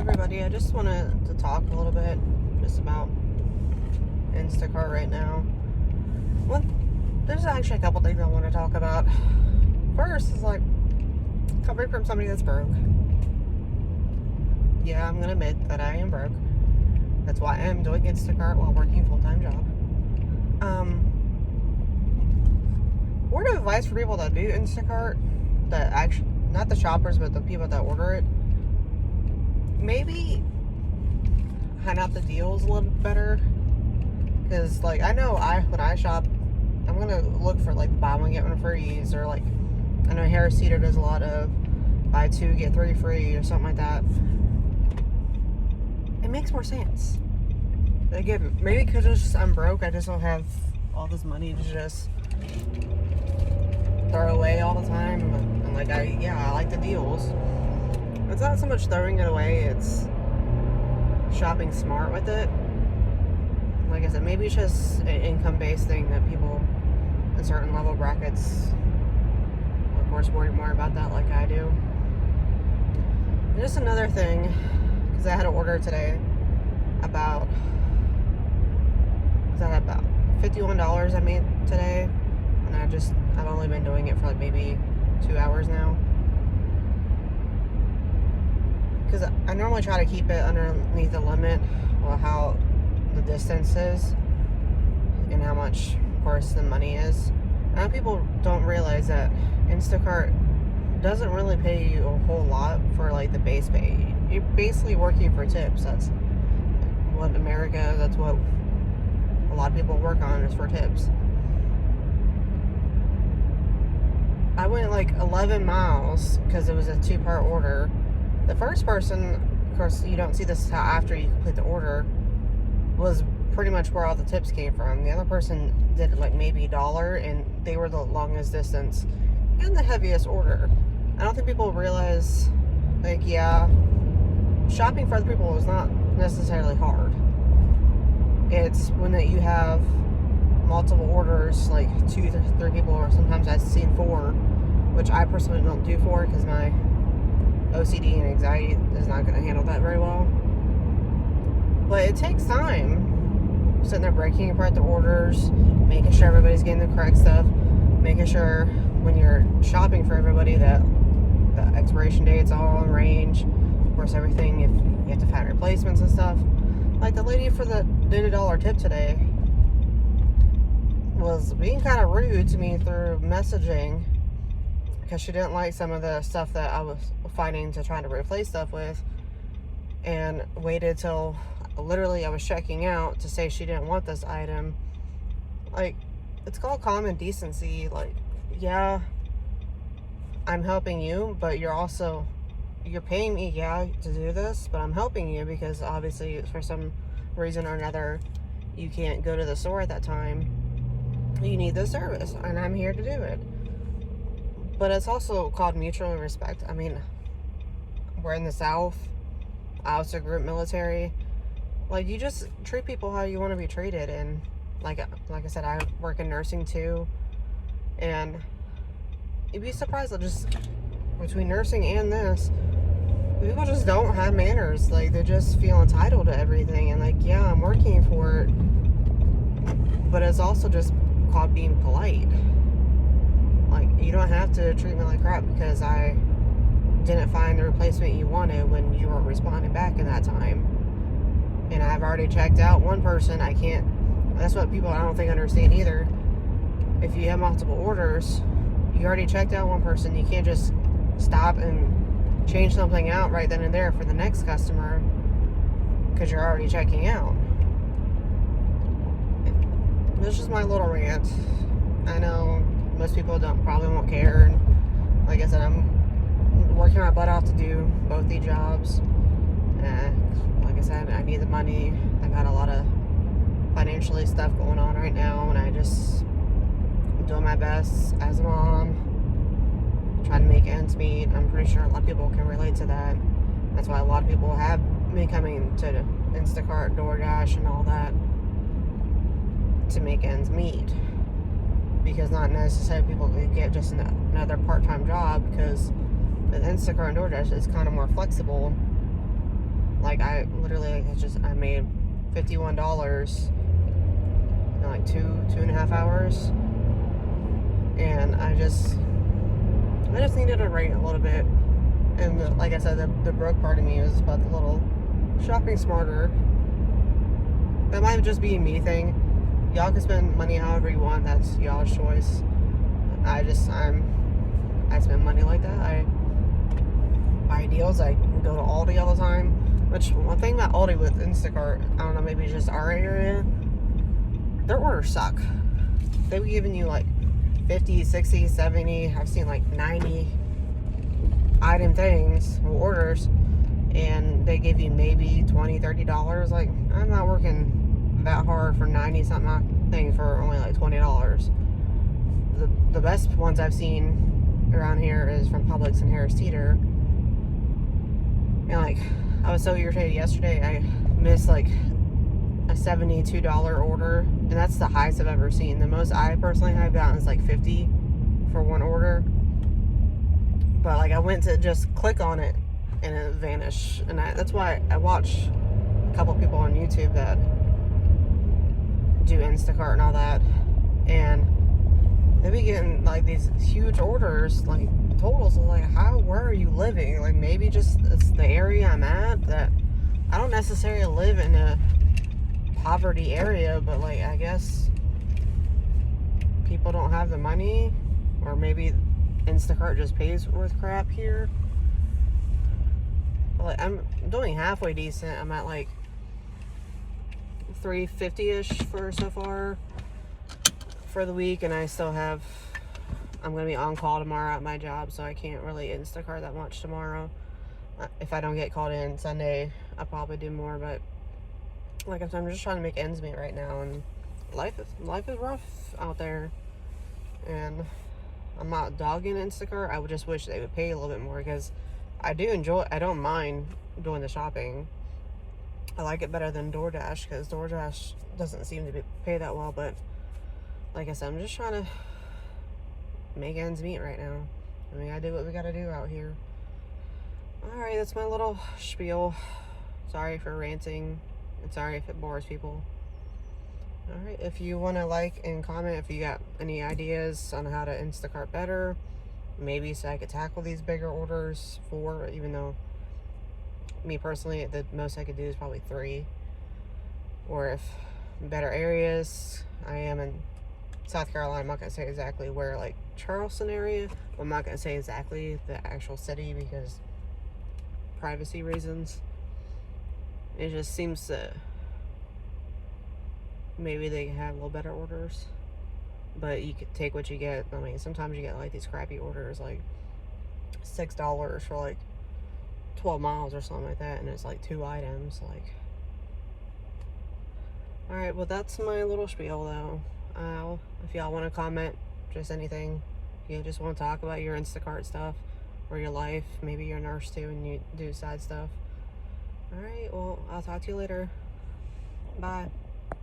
everybody, I just wanted to talk a little bit just about Instacart right now. Well, there's actually a couple things I want to talk about. First is coming from somebody that's broke. Yeah, I'm gonna admit that I am broke. That's why I am doing Instacart while working a full-time job. Word of advice for people that do Instacart, that actually, not the shoppers, but the people that order it, maybe find out the deals a little better. Because, I know when I shop, I'm going to look for, buy one, get one frees, or, I know Harris Teeter does a lot of buy two, get three free, or something like that. It makes more sense. Again, maybe because I'm broke, I just don't have all this money to just throw away all the time. And I like the deals. It's not so much throwing it away, it's shopping smart with it. Like I said, maybe it's just an income-based thing that people in certain level brackets, of course, worry more about that like I do. And just another thing, because I had an order today about $51 I made today, and I've only been doing it for maybe 2 hours now. Because I normally try to keep it underneath the limit of how the distance is and how much, of course, the money is. A lot of people don't realize that Instacart doesn't really pay you a whole lot for the base pay. You're basically working for tips. That's what that's what a lot of people work on, is for tips. I went 11 miles because it was a 2-part order. The first person, of course, you don't see this until after you complete the order, was pretty much where all the tips came from. The other person did maybe $1, and they were the longest distance and the heaviest order. I don't think people realize, shopping for other people is not necessarily hard. It's when that you have multiple orders, 2 to 3 people, or sometimes I've seen 4, which I personally don't do 4 because my OCD and anxiety is not going to handle that very well. But it takes time sitting there breaking apart the orders, making sure everybody's getting the correct stuff, making sure when you're shopping for everybody that the expiration date's all in range. Of course, everything, if you have to find replacements and stuff. The lady for the did $1 tip today was being kind of rude to me through messaging because she didn't like some of the stuff that I was finding to try to replace stuff with, and waited till literally I was checking out to say she didn't want this item. It's called common decency. Yeah, I'm helping you, but you're paying me, to do this, but I'm helping you because obviously for some reason or another you can't go to the store at that time. You need the service, and I'm here to do it. But it's also called mutual respect. I mean, we're in the South. I also grew up military. You just treat people how you want to be treated. And like I said, I work in nursing too, and you'd be surprised that just between nursing and this, people just don't have manners. They just feel entitled to everything, and I'm working for it, but it's also just called being polite. You don't have to treat me like crap because I didn't find the replacement you wanted when you weren't responding back in that time. And I've already checked out one person. That's what people I don't think understand either. If you have multiple orders, you already checked out one person. You can't just stop and change something out right then and there for the next customer because you're already checking out. This is my little rant. I know most people probably won't care. And like I said, I'm working my butt off to do both these jobs. Like I said, I need the money. I got a lot of financially stuff going on right now, and I'm doing my best as a mom, trying to make ends meet. I'm pretty sure a lot of people can relate to that. That's why a lot of people have been coming to Instacart, DoorDash, and all that to make ends meet. Because not necessarily people can get just another part-time job, because with Instacart and DoorDash it's kind of more flexible. Like, I literally, I made $51 in like two and a half hours. And I just needed to rate a little bit. And like I said, the broke part of me is about the little shopping smarter. That might just be a me thing. Y'all can spend money however you want. That's y'all's choice. I spend money like that. I buy deals. I go to Aldi all the time. Which, one thing about Aldi with Instacart, I don't know, maybe just our area, their orders suck. They be giving you like 50, 60, 70, I've seen like 90 item things, orders, and they give you maybe $20, $30. Like, I'm not working that hard for 90 something things for only like $20. The best ones I've seen around here is from Publix and Harris Teeter. And like, I was so irritated yesterday, I missed like a $72 order, and that's the highest I've ever seen. The most I personally have gotten is like $50 for one order. But like, I went to just click on it and it vanished. And that's why I watch a couple people on YouTube that do Instacart and all that, and they be getting like these huge orders, like totals of like, where are you living? Like, maybe just it's the area I'm at. That I don't necessarily live in a poverty area, but like, I guess people don't have the money, or maybe Instacart just pays with crap here. But like, I'm doing halfway decent. I'm at like $350-ish for so far for the week, and I'm gonna be on call tomorrow at my job, so I can't really Instacart that much tomorrow. If I don't get called in Sunday, I'll probably do more. But like I said, I'm just trying to make ends meet right now, and life is rough out there. And I'm not dogging Instacart. I would just wish they would pay a little bit more, because I don't mind doing the shopping. I like it better than DoorDash, because DoorDash doesn't seem to pay that well. But like I said, I'm just trying to make ends meet right now. We gotta do what we gotta do out here. Alright, that's my little spiel. Sorry for ranting, and sorry if it bores people. Alright, if you want to like and comment if you got any ideas on how to Instacart better, maybe so I could tackle these bigger orders, 4, even though me personally, the most I could do is probably 3. Or if better areas. I am in South Carolina. I'm not going to say exactly where, like Charleston area. I'm not going to say exactly the actual city because privacy reasons. It just seems to, maybe they have a little better orders, but you could take what you get. I mean, sometimes you get like these crappy orders, like $6 for like 12 miles or something like that, and it's like 2 items. Like, alright, well, that's my little spiel though. If y'all want to comment just anything, if you just want to talk about your Instacart stuff or your life, maybe you're a nurse too and you do side stuff. Alright, well, I'll talk to you later. Bye.